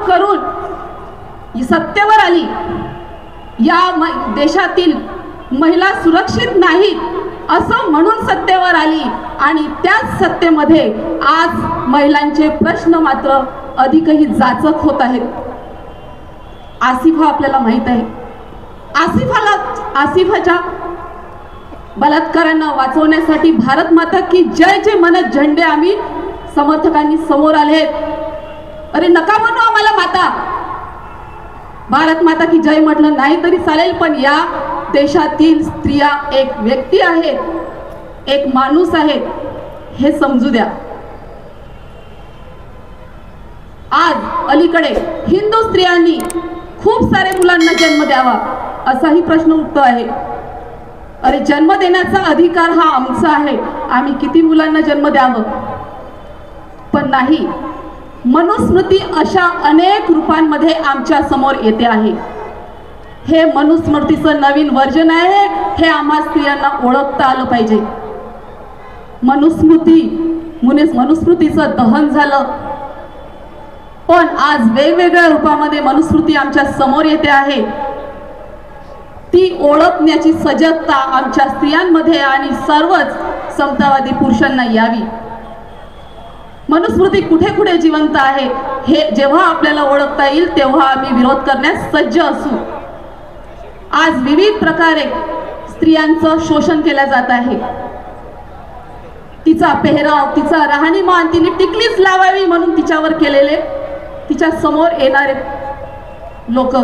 करून सत्तेवर आली, या देशातील महिला सुरक्षित नाहीत असं म्हणून सत्तेवर आली आणि त्याच सत्तेमध्ये आज महिलांचे प्रश्न मात्र अधिकही जाचक होत आहेत. आसिफा आपल्याला माहित आहे, आसिफाच्या बलात्कारांना वाचवण्यासाठी भारत माता की जयचे म्हणत झेंडे आम्ही समर्थकांनी समोर आले. अरे नका म्हणू आम्हाला माता, भारत माता की जय म्हटलं नाही तरी चालेल, पण या देशातील स्त्रिया एक व्यक्ती आहेत, एक माणूस आहेत, हे समजू द्या. आज अलीकडे हिंदू स्त्रियांनी खूप सारे मुलांना जन्म द्यावा असाही प्रश्न उठतो आहे. अरे जन्म देण्याचा अधिकार हा आमचा आहे, आम्ही किती मुलांना जन्म द्यावं, पण नाही. मनुस्मृती अशा अनेक रूपांमध्ये आमच्या समोर येते आहे. हे मनुस्मृतीचं नवीन वर्जन आहे, हे आम्हा स्त्रियांना ओळखता आलं पाहिजे. मनुस्मृतीचं दहन झालं, पण आज वेगवेगळ्या रूपामध्ये मनुस्मृती आमच्या समोर येते आहे. ती ओळखण्याची सजगता आमच्या स्त्रियांमध्ये आणि सर्वच समतावादी पुरुषांना यावी. मनुस्मृती कुठे कुठे जिवंत आहे हे जेव्हा आपल्याला ओळखता येईल तेव्हा आम्ही विरोध करण्यास सज्ज असू. आज विविध प्रकारे स्त्रियांचं शोषण केलं जात आहे. तिचा पेहराव, तिचा राहणीमान, तिने टिकलीच लावावी म्हणून तिच्यावर केलेले, तिच्या समोर येणारे लोक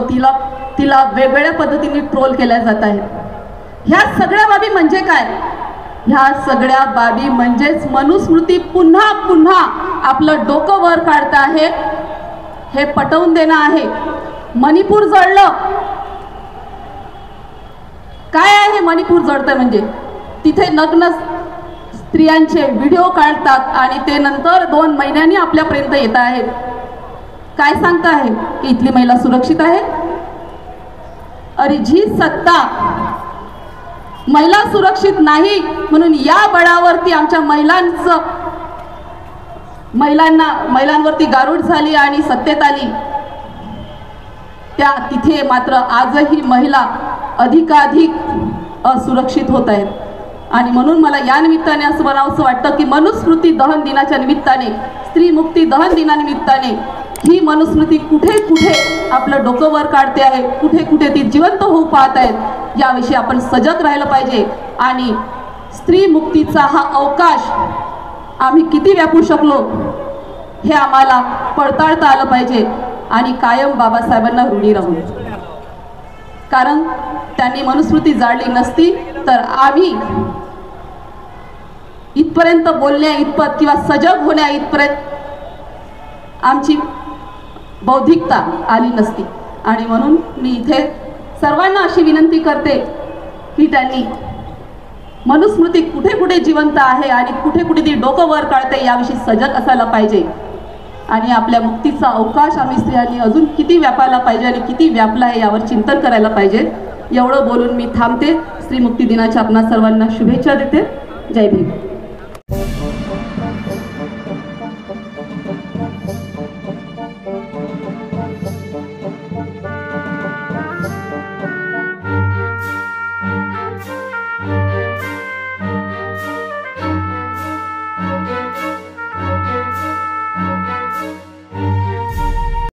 तिला वेगवेगळ्या पद्धतीने ट्रोल केल्या जात आहेत. ह्या सगळ्या बाबी म्हणजे काय? ह्या सगळ्या बाबी म्हणजेच मनुस्मृती पुन्हा पुन्हा आपलं डोकं वर काढत आहे, हे पटवून देणं आहे. मणिपूर जळलं, काय आहे मणिपूर जळतंय म्हणजे? तिथे नग्न स्त्रियांचे व्हिडिओ काढतात आणि ते नंतर 2 महिन्यांनी आपल्यापर्यंत येत आहेत. काय सांगता आहे की इथली महिला सुरक्षित आहे? अरे जी सत्ता महिला सुरक्षित नाही म्हणून या बळावरती आमच्या महिलांवरती गारुड झाली आणि सत्तेत आली, त्या तिथे मात्र आजही महिला अधिकाधिक असुरक्षित होत आहेत. आणि म्हणून मला या निमित्ताने असं म्हणावंसं वाटतं की मनुस्मृती दहन दिनाच्या निमित्ताने, स्त्री मुक्ती दहन दिनानिमित्ताने ही मनुस्मृती कुठे कुठे आपलं डोकं वर काढते आहे, कुठे कुठे ती जिवंत होऊ पाहत आहेत, याविषयी आपण सजग राहिलं पाहिजे. आणि स्त्री मुक्तीचा हा अवकाश आम्ही किती व्यापू शकलो हे आम्हाला पडताळता आलं पाहिजे आणि कायम बाबासाहेबांना ऋणी राहू. कारण त्यांनी मनुस्मृती जाळली नसती तर आम्ही इथपर्यंत बोलण्या इतपत किंवा सजग होण्या इथपर्यंत आमची बौद्धिकता आली नसती. आणि म्हणून मी इथे सर्वांना अशी विनंती करते की त्यांनी मनुस्मृती कुठे कुठे जिवंत आहे आणि कुठे कुठे ती डोकं वर काढते याविषयी सजग असायला पाहिजे. आणि आपल्या मुक्तीचा अवकाश आम्ही स्त्रियांनी अजून किती व्यापायला पाहिजे आणि किती व्यापला आहे यावर चिंतन करायला पाहिजे. एवढं बोलून मी थांबते. स्त्री मुक्ती दिनाच्या आपणा सर्वांना शुभेच्छा देते. जय भीम.